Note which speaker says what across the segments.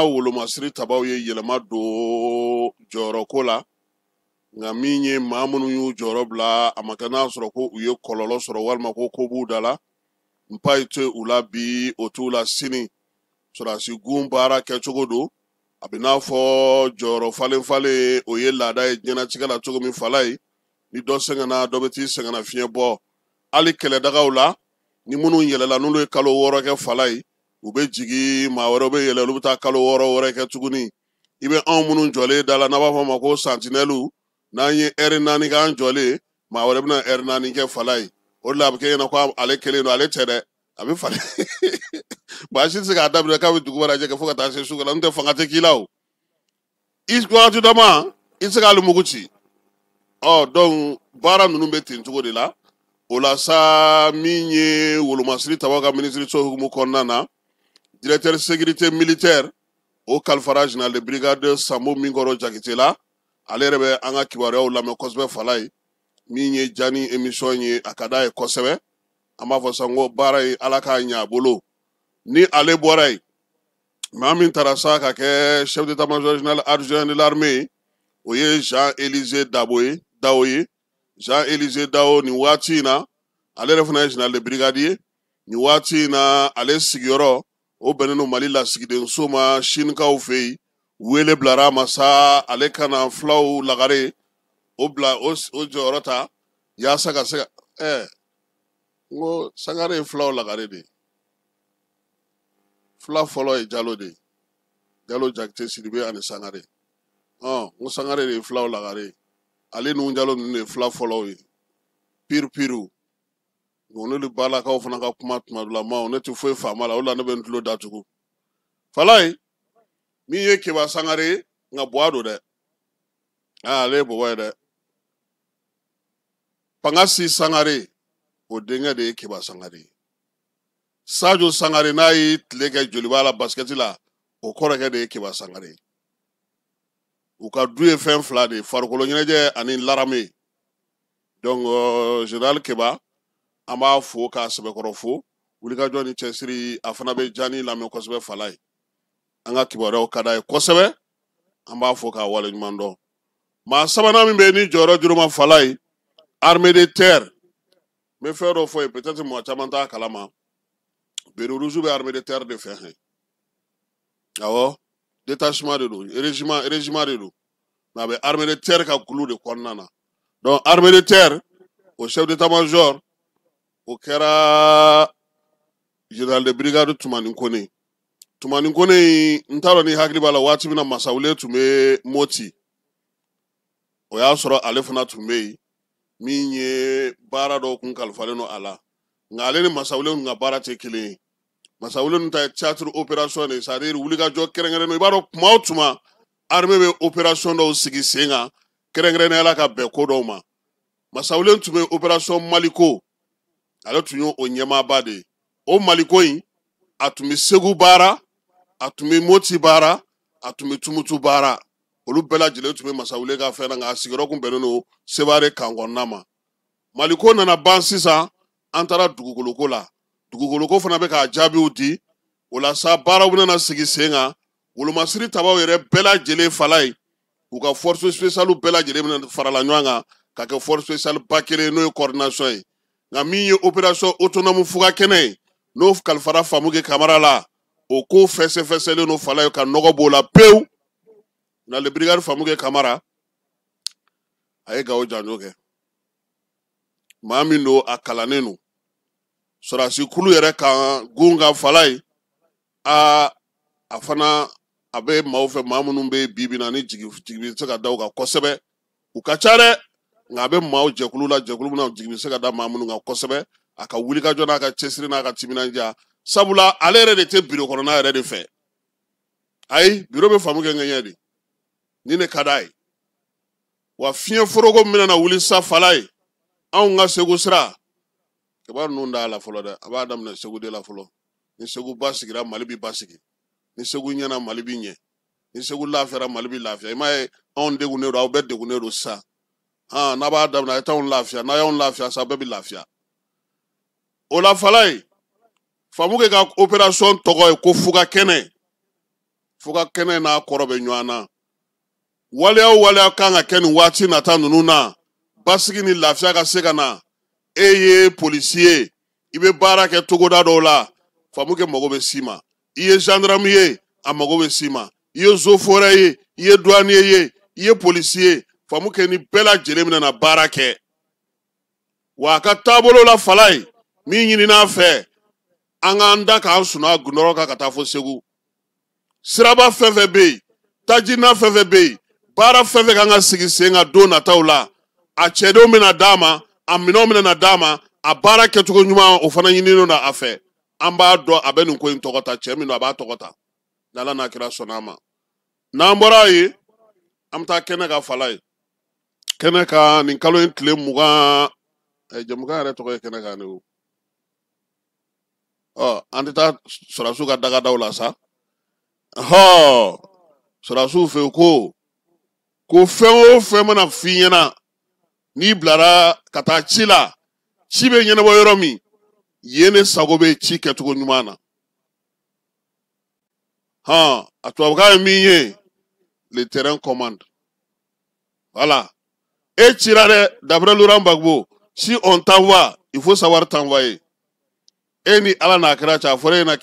Speaker 1: wolomasiri tabaw ye yɛlɛma don jɔyɔrɔko la nka min ye maa minnu y'u jɔyɔrɔ bila a ma kɛ n'a sɔrɔ ko u ye kɔlɔlɔ sɔrɔ walima ko b'u da la n pa ye to u la bi o t'u la sini sɔrɔdasi gun baara kɛcogo don a bɛ n'a fɔ jɔyɔrɔ falen o ye laada ye diɲɛnatigɛ la cogo min fala ye ni dɔ sɛgɛnna dɔ bɛ t'i sɛgɛnna fiɲɛ bɔ hali kɛlɛdagaw la ni minnu yɛlɛla n'olu ye kalo 6 kɛ fala ye u bɛ jigin maa wɛrɛw bɛ yɛlɛ olu bɛ taa kalo 6 wɛrɛ kɛ tuguni i bɛ anw minnu jɔlen da la n'a b'a fɔ a ma ko santinɛliw n'an ye ɛri 4 k'an jɔlen maa wɛrɛ bɛna ɛri 4 kɛ fala ye o de la a bɛ kɛ ɲɛna ko ale kelen don ale tɛ dɛ a bɛ falen baasi tɛ se k'a daminɛ k'a bɛ dugu wɛrɛ lajɛ fo ka taa se sugu la n'o tɛ fanga tɛ k'i la o wagati dɔ ma i tɛ se k'ale mugu ci donc baara ninnu bɛ ten cogo de la o la sa min ye wolomasiri tabaw ka minisiriso hukumu kɔnɔna na directeur sécurité militaire o kalifara général de brigade Sambo Minkɔrɔ Jakite la ale yɛrɛ bɛ an ka kibaruyaw lamɛn kosɛbɛ fala ye min ye jani émission ye a ka d'a ye kosɛbɛ an b'a fɔ sisan ko baara ye ala k'a ɲɛ a bolo ni ale bɔra yen maa min taara sa ka kɛ chef d'état-major général adjoint de l'armée o ye Jean-Élisée Dawo ye Jean-Élisée Dawo nin waati in na ale yɛrɛ fana ye général de brigade ye nin waati in na ale sigiyɔrɔ o bɛnnen don Mali lasigidenso ma sinikaw fɛ yen wele bilara ma sa ale kana fulaw lagare o bila o jɔyɔrɔ ta yaasa ka se ka n ko Sangare ye fulaw lagare de fula fɔlɔ ye Jalo de Jalo Jakite Sidibe ani Sangare n ko Sangare de ye fulaw lagare ale n'u Jalo ninnu de ye fula fɔlɔw ye piriw n'olu balakaw fana ka kuma tuma dɔ la ne tɛ foyi faama la o la ne bɛ n tulo datugu fala ye min ye Keba Sangare ye nka buwa don dɛ ale ye bɔbɔ ye dɛ Pangasi Sangare o denkɛ de ye Keba Sangare ye Sajo Sangare n'a ye tile kɛ joliba la basikɛti la o kɔrɔkɛ de ye Keba Sangare u ka du ye fɛn fila de ye farikolo ɲɛnajɛ ani larame donc général Keba an b'a fo k'a sɛbɛkɔrɔ fo wulikajɔ ni cɛsiri a fana bɛ jani lamɛn kosɛbɛ fala ye an ka kibaruyaw ka d'a ye kosɛbɛ an b'a fo k'a waleɲuman dɔn maa sabanan min bɛ yen ni jɔyɔrɔ juruma fala ye armée de terre n bɛ fɛn dɔ fɔ yen peut-être mɔgɔ caman t'a kalama Bere rouge bɛ armée de terre de fɛ awɔ détachement de don régiment de don mais a bɛ armée de terre ka kulu de kɔnɔna na donc armée de terre o chef d'état-major o kɛra général de brigade Tumani Kone n t'a dɔn ni hakili b'a la waati min na Masawule tun bɛ Moti o y'a sɔrɔ ale fana tun bɛ yen min ye baara dɔw kun kalifalen don a la nka ale ni Masawule kun ka baara tɛ kelen ye Masawule ninnu ta ye théâtre opération de c'est-à-dire wulikajɔ kɛrɛnkɛrɛnnen i b'a dɔn tuma o tuma armée bɛ opération dɔw sigi sen kan kɛrɛnkɛrɛnnenya la ka bɛn ko dɔw ma Masawule tun bɛ opération Maliko ale tun y'o ɲɛmaaba de ye o Maliko in a tun bɛ Segu baara a tun bɛ Moti baara a tun bɛ Tumutu baara olu bɛɛ lajɛlen tun bɛ Masawule ka fɛn na nka a sigiyɔrɔ kun bɛnnen don Sevare kan kɔnɔna ma Maliko nana ban sisan an taara dugukoloko la dugukoloko fana bɛ k'a jaabiw di o la sa baaraw bɛna sigi sen kan wolomasiri tabaw yɛrɛ bɛɛ lajɛlen fala ye u ka force spéciale bɛɛ lajɛlen bɛna farala ɲɔgɔn kan ka kɛ force spéciale ba kelen n'o ye coordination ye nka min ye opération autonome fuga kɛnɛ ye n'o kalifara Famuke Kamara la o ko fɛsɛfɛsɛlen no fala ye ka nɔgɔ b'o la pewu na le brigade Famuke Kamara a ye Gawo Janjo kɛ maa min don a kalannen don sɔrɔdasi kulu yɛrɛ kan gun ka fala ye a fana a bɛ maaw fɛ maa minnu bɛ bi na ni jigi bɛ se ka da u kan kosɛbɛ u ka ca dɛ nka a bɛ maaw jɛkulu la jɛkulu min na jigi bɛ se ka da maa minnu kan kosɛbɛ a ka wulikajɔ n'a ka cɛsiri n'a ka timinandiya sabula ale yɛrɛ de tɛ biro kɔnɔna yɛrɛ de fɛ ayi biro bɛ faamu kɛ ŋɛɲɛ de ni ne ka d'a ye wa fiɲɛ foroko min na wuli sa fala ye anw ka Segu sira kibaru ninnu d'a la fɔlɔ dɛ a b'a daminɛ Segu de la fɔlɔ ni Segu ba sigira Mali bɛ basigi ni Segu ɲɛna Mali bɛ ɲɛ ni Segu lafiyara Mali bɛ lafiya i m'a ye anw degunnen don aw bɛɛ degunnen don sisan n'a b'a daminɛ a ye t'anw lafiya n'a y'anw lafiya sa bɛɛ bɛ lafiya o la fala ye Famuke ka opération tɔgɔ ye ko fuga kɛnɛ fuka kene na korobe nywana wale kanga ken wati na ta nunu na basigi ni lafiya ka se kana eye policier ibe baara kɛ togoda dɔw la famu kɛ mago bɛ sima iye gendarme ye a mago bɛ sima iye zofore ye iye douanier ye iye policier famu kɛ ni bɛɛ lajɛlen bɛna na baara kɛ wa a ka taabolo la falai min ɲinina fɛ an k'an da k'an suna gundɔrɔ kan ka taa fo Segu siraba fɛn fɛn bɛ yen tajina fɛn fɛn bɛ yen baara fɛn fɛn kan ka sigi sen kan don nataw la a cɛdenw bɛna d'a ma a minɛnw bɛna d'a ma a baara kɛcogo ɲuman o fana ɲininen don a fɛ an b'a dɔn a bɛ nin ko in tɔgɔ ta cɛ min don a b'a tɔgɔ ta n'Ala n'a kira sɔnn'a ma n'an bɔra yen an bɛ taa kɛnɛ ka fala ye kɛnɛ ka nin kalo in tile 20 jamukan yɛrɛ tɔgɔ ye kɛnɛ kan ne o an tɛ taa sɔrɔdasiw ka dagadaw la sa sɔrɔdasiw fɛ yen ko fɛn o fɛn mana f'i ɲɛna n'i bilara ka taa ci la ci bɛ ɲɛnabɔ yɔrɔ min yen ne sago bɛ ci kɛcogo ɲuman na a tubabukan ye min ye le terrain commande voilà e cira dɛ d'après Laurent Gbagbo si on t'envoie il faut savoir t'envoyer e ni Ala n'a kɛra cɛ a fɔra e ɲɛna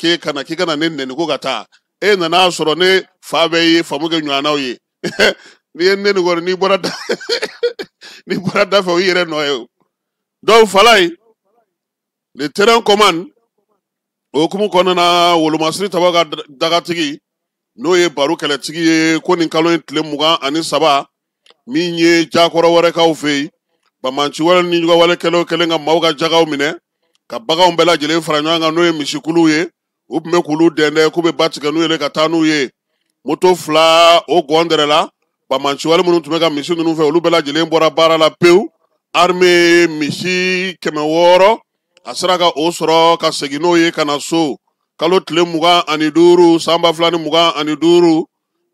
Speaker 1: k'i kana ne nɛni ko ka taa e nana sɔrɔ ne fa bɛ ye famu kɛ ɲɔgɔnnaw ye n'i ye nɛni kɔni n'i bɔra da fɛ o y'i yɛrɛ nɔ ye o donc falai le terrain commande o hukumu kɔnɔna na Wolomasiri Tabako ka dagatigi n'o ye baro kɛlɛtigi ye ko nin kalo in tile 23 min ye jakɔrɔ wɛrɛ kaw fɛ yen bamanci wɛrɛ ni juguya wale kɛlen ka maaw ka jagaw minɛ ka baganw bɛɛ lajɛlen fara ɲɔgɔn kan n'o ye misikuluw ye u tun bɛ k'olu dɛndɛ k'u bɛ ba tigɛ n'u ye ka taa n'u ye moto 2 o gɔndɛrɛ la bamanci wale minnu tun bɛ ka misi ninnu fɛ olu bɛɛ lajɛlen bɔra baara la pewu armée misi 600 a sera ka o sɔrɔ ka segin n'o ye ka na so kalo tile 25 san 2025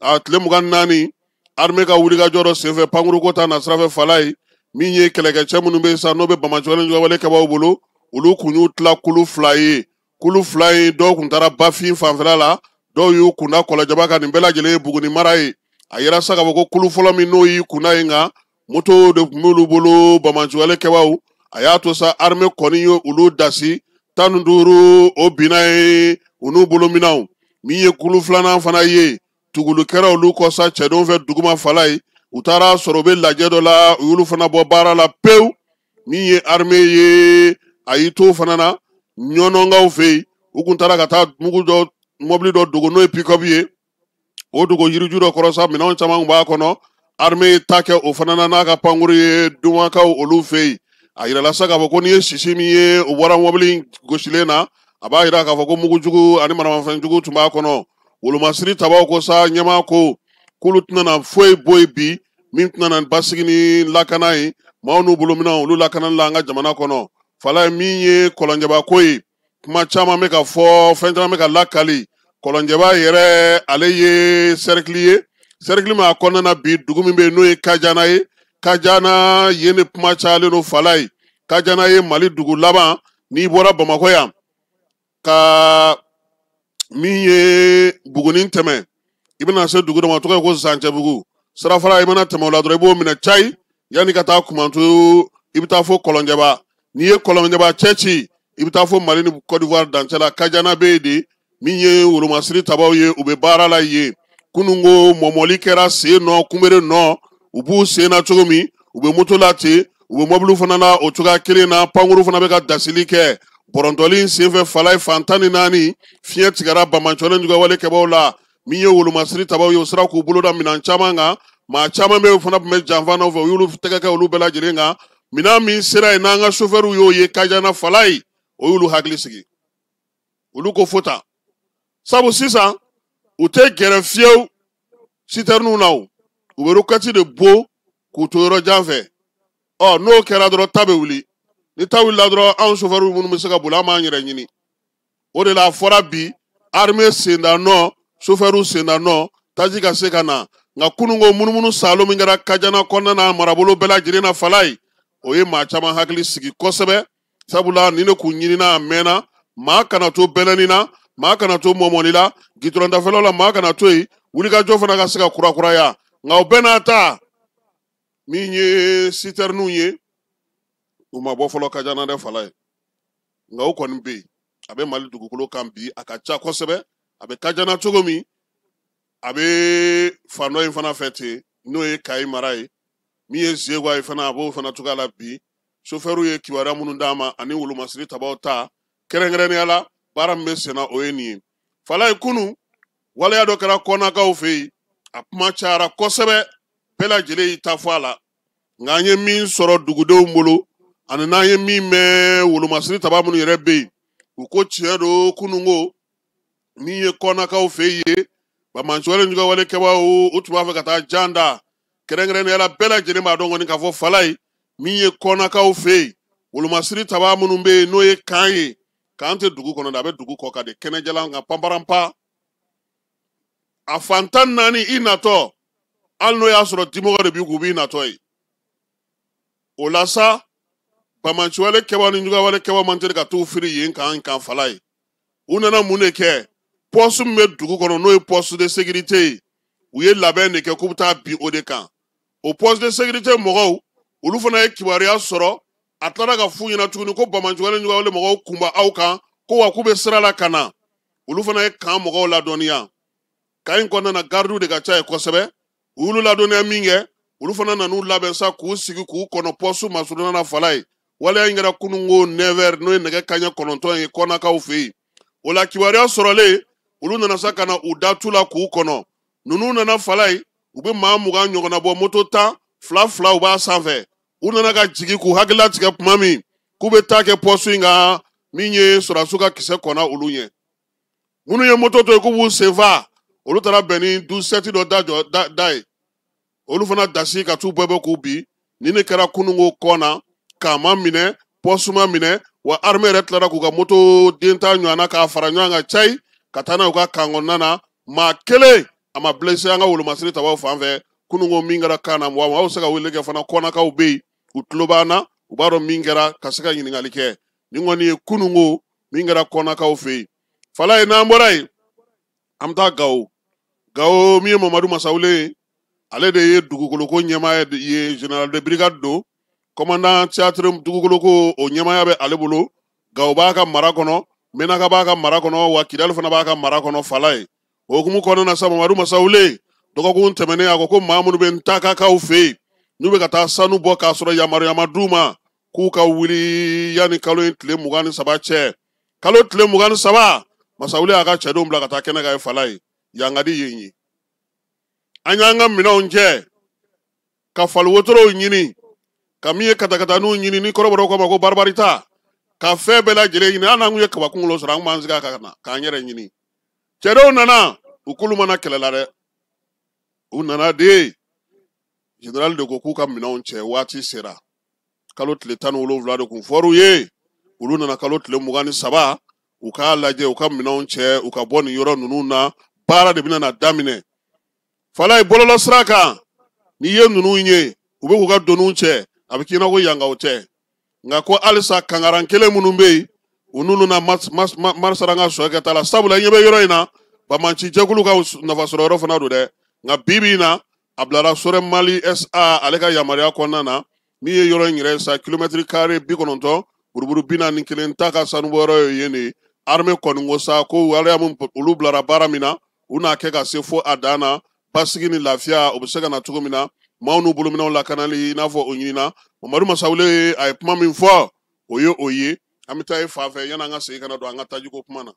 Speaker 1: a tile 24 armée ka wulikajɔ dɔ senfɛ pankuruko ta na sira fɛ falai min ye kɛlɛkɛcɛ minnu bɛ sa n'o bɛ bamanci wale juguya wale kɛbaaw bolo olu kun y'u tila kulu 2 ye kulu 2 ye dɔw kun taara Bafin fanfɛla la dɔw y'u kunda Kɔlɔjɛba kan nin bɛɛ lajɛlen ye Buguni mara ye a yera sa ka fɔ ko kulu fɔlɔ min n'o y'i kunda yen nka moto de tun b'olu bolo bamanci wale kɛbaaw a y'a to sa armée kɔni ye olu dasi 15 o binna ye u n'u bolo minɛnw min ye kulu 2nan fana ye tugulu kɛra olu kɔ sa cɛdenw fɛ duguma falai u taara sɔrɔ u bɛ lajɛ dɔ la u y'olu fana bɔ baara la pewu min ye armée ye a y'i to fana na ɲɔnɔngaw fɛ yen u kun taara ka taa mobili dɔ dogo n'o ye pick-up ye o dogo yiriju dɔ kɔrɔ sa minɛnw caman b'a kɔnɔ armée ye ta kɛ o fana na n'a ka pankuru ye dumakaw olu fɛ yen a yirala sa k'a fɔ ko n'i ye sisi min ye o bɔra mobili gosilen na a b'a yira k'a fɔ ko mugujugu ani maramafɛnjugu tun b'a kɔnɔ Wolomasiri Tabako ko sa ɲɛmaa ko k'olu tɛna na foyi bɔ yen bi min tɛna na basigi ni lakana ye maaw n'u bolo minɛnw olu lakanali la an ka jamana kɔnɔ fala ye min ye Kɔlɔnjɛba ko ye kuma caman bɛ ka fɔ fɛn caman bɛ ka lakali Kɔlɔnjɛba yɛrɛ ale ye cercle ye cercle min a kɔnɔna na bi dugu min bɛ yen n'o ye Kajana ye Kajana yen de kuma cayalen don fala ye Kajana ye Mali dugu laban n'i bɔra Bamakɔ yan ka min ye Buguni tɛmɛ i bɛna se dugu dɔ ma tɔgɔ ye ko Zancɛbugu sirafara i mana tɛmɛ o la dɔrɔn i b'o minɛ cayi yanni ka taa Kumantu i bɛ taa fo Kɔlɔnjɛba n'i ye Kɔlɔnjɛba cɛ ci i bɛ taa fo Mali ni Côte d'Ivoire dancɛ la Kajana bɛ yen de min ye Wolomasiri Tabaw ye u bɛ baara la yen kununko mɔmɔli kɛra sen nɔ kunbere nɔ u b'u sen na cogo min u bɛ moto la ten u bɛ mobili fana na o cogoya kelen na pankuru fana bɛ ka dasili kɛ bɔrɔntɔli senfɛ falai fan 14 fiɲɛ tigɛra bamanci wale juguya wale kɛbaaw la min ye Wolomasiri Tabaw ye o sera k'u bolo da minɛn caman kan maa caman bɛ fana tun bɛ janfa n'aw fɛ u y'olu tɛgɛ kɛ olu bɛɛ lajɛlen kan minɛn min sera yen n'an ka chauffeur y'o ye Kajana falai o y'olu hakili sigi olu ko fota sabu sisan u tɛ gɛrɛ fiyewu citerne na u bɛ roquette de bɔ k'u to yɔrɔ jan fɛ n'o kɛra dɔrɔn ta bɛ wuli ni ta wulila dɔrɔn anw chauffeur minnu bɛ se ka boli an b'an yɛrɛ ɲini o de la a fɔra bi armée senda nɔ chauffeur senda nɔ taji ka se ka na nka kununko munumunu salo min kɛra Kajana kɔnɔna na marabolo bɛɛ lajɛlen na falai o ye maa caman hakili sigi kosɛbɛ sabula ni ne kun ɲinina a mɛnna maa kana to bɛlɛnni na maa kana to mɔmɔni la gitɔrɔntafɛlaw la maa kana to yen wulikajɔ fana ka se ka kurakuraya nka o bɛɛ n'a ta min ye sitɛriniw ye u ma bɔ fɔlɔ Kajana dɛ Fala ye nka o kɔni bɛ yen a bɛ Mali dugukolo kan bi a ka ca kosɛbɛ a bɛ Kajana cogo min a bɛ fan dɔ in fana fɛ ten n'o ye Kayi mara ye min ye Zegwa ye fana a b'o fana cogoya la bi sofɛriw ye kibaruya minnu d'a ma ani wolomasiri tabaw ta kɛrɛnkɛrɛnnenya la baara min bɛ sen na o ye nin ye Fala ye kunun waleya dɔ kɛra kɔnakaw fɛ yen a kuma cayara kosɛbɛ bɛɛ lajɛlen y'i ta fɔ a la nka an ye min sɔrɔ dugudenw bolo ani n'an ye min mɛn wolomasiri taba minnu yɛrɛ bɛ yen u ko tiɲɛ don kununko min ye kɔnakaw fɛ yen Bamansuwale Njugawale kɛbaaw u tun b'a fɛ ka taa jan da kɛrɛnkɛrɛnnenya la bɛɛ lajɛlen b'a dɔn kɔni k'a fɔ Fala ye min ye kɔnakaw fɛ yen wolomasiri taba minnu bɛ yen n'o ye kan ye kan tɛ dugu kɔnɔ a bɛ dugu kɔ ka de kɛnɛjalan nka panparanpa a fantan naani i natɔ hali n'o y'a sɔrɔ dimɔgɔ de b'i kun u b'i natɔ ye o la sa Bamansuwale kɛbaaw ni Njugawale kɛbaaw man teli ka t'u firi yen kan Fala ye u nana mun de kɛ pɔsu min bɛ dugu kɔnɔ n'o ye poste de sécurité ye u ye labɛn de kɛ k'u bɛ taa bin o de kan o poste de sécurité mɔgɔw olu fana ye kibaruya sɔrɔ a tilara ka f'u ɲɛna tuguni ko Bamansuwale Njugawale mɔgɔw kunba aw kan ko wa k'u bɛ sira la ka na olu fana ye kan mɔgɔw ladɔnniya kan in kɔnɔna na gardiw de ka ca yen kosɛbɛ u y'olu ladɔnniya min kɛ olu fana nan'u labɛn sa k'u sigi k'u kɔnɔ poste masurunya na Fala ye waleya in kɛra kununko 9h n'o ye nɛgɛ kanɲɛ 9 ye kɔnakaw fɛ yen o la kibaruya sɔrɔlen olu nana sa ka na u da tu la k'u kɔnɔ ninnu nana Fala ye u bɛ maa 20 ɲɔgɔnna bɔ moto tan fila u b'a sanfɛ u nana ka jigin k'u hakilila tigɛ tuma min k'u bɛ taa kɛ poste in kan min ye sɔrɔdasiw ka kisɛ kɔnna olu ɲɛ minnu ye moto to yen k'u b'u senfa olu taara bɛn ni 12-7 dɔ da ye olu fana dasi ka t'u bɛɛ k'u bi ni ne kɛra kununko kɔ na k'a ma minɛ poste ma minɛ wa armée yɛrɛ tilara k'u ka moto den ta ɲɔgɔnna k'a fara ɲɔgɔn kan cayi ka taa n'a u ka kan kɔnɔna na maa kelen a ma blessé an ka wolomasiri tabaw fan fɛ kununko min kɛra kan na wa aw bɛ se ka wele kɛ fana kɔnakaw bɛ yen u tulo b'an na u b'a dɔn min kɛra ka se ka ɲininkali kɛ nin kɔni ye kununko min kɛra kɔnakaw fɛ yen Fala ye n'an bɔra yen an bɛ taa Gawo min ye Mamadu Masawule ye ale de ye dugukoloko ɲɛmaaya ye général de brigade don commandant théâtre dugukoloko o ɲɛmaaya bɛ ale bolo Gawo b'a ka mara kɔnɔ Menaka b'a ka mara kɔnɔ wa Kidali fana b'a ka mara kɔnɔ Fala ye o hukumu kɔnɔna na sa Mamadu Masawule dɔgɔkun tɛmɛnen a ko ko maa minnu bɛ Ntakakaw fɛ yen n'u bɛ ka taa sanu bɔ k'a sɔrɔ yamaruya ma d'u ma k'u ka wuli yanni kalo in tile 23 cɛ kalo tile 23 Masawule y'a ka cɛdenw bila ka taa kɛnɛ kan ye Fala ye yan ka di yen ye an y'an ka minɛnw cɛ ka faliwotorow ɲini ka min ye katakataninw ɲini ni kɔrɔbɔrɔw k'a ma ko barbarita ka fɛn bɛɛ lajɛlen ɲini hali n'an kun ye kabakunkolo sɔrɔ an kun b'an sigi a kan na k'an yɛrɛ ɲini cɛdenw nana u k'olu mana kɛlɛ la dɛ u nana de général de ko k'u ka minɛnw cɛ waati sera kalo tile 17 de kun fɔr'u ye olu nana kalo tile 23 u k'a lajɛ u ka minɛnw cɛ u ka bɔ nin yɔrɔ ninnu na baara de bɛna na daminɛ Fala ye bɔlɔlɔ sira kan n'i ye ninnu ye u bɛ k'u ka doniw cɛ a bɛ k'i na ko yangaw tɛ nka ko halisa kangaran kelen minnu bɛ yen u n'olu na marisaranga sɔkɛta la sabula ɲɛ bɛ yɔrɔ in na Bamanci jɛkulu ka nafasɔrɔ yɔrɔ fana don dɛ nka bi in na a bilara Sorɛn Mali SA ale ka yamaruya kɔnɔna na min ye yɔrɔ in yɛrɛ sa kilomɛtiri kare 90 buruburu 41 ta ka sanubɔ yɔrɔ ye yen de armée kɔni ko sa ko waleya min olu bilara baara min na u n'a kɛ ka se fo a dan na basigi ni lafiya o bɛ se ka na cogo min na maaw n'u bolominɛw lakanali i n'a fɔ o ɲinina Mamadu Masawule a ye kuma min fɔ o ye an bɛ taa ye fan fɛ yanni an ka segin ka na don an ka tajiko kuma na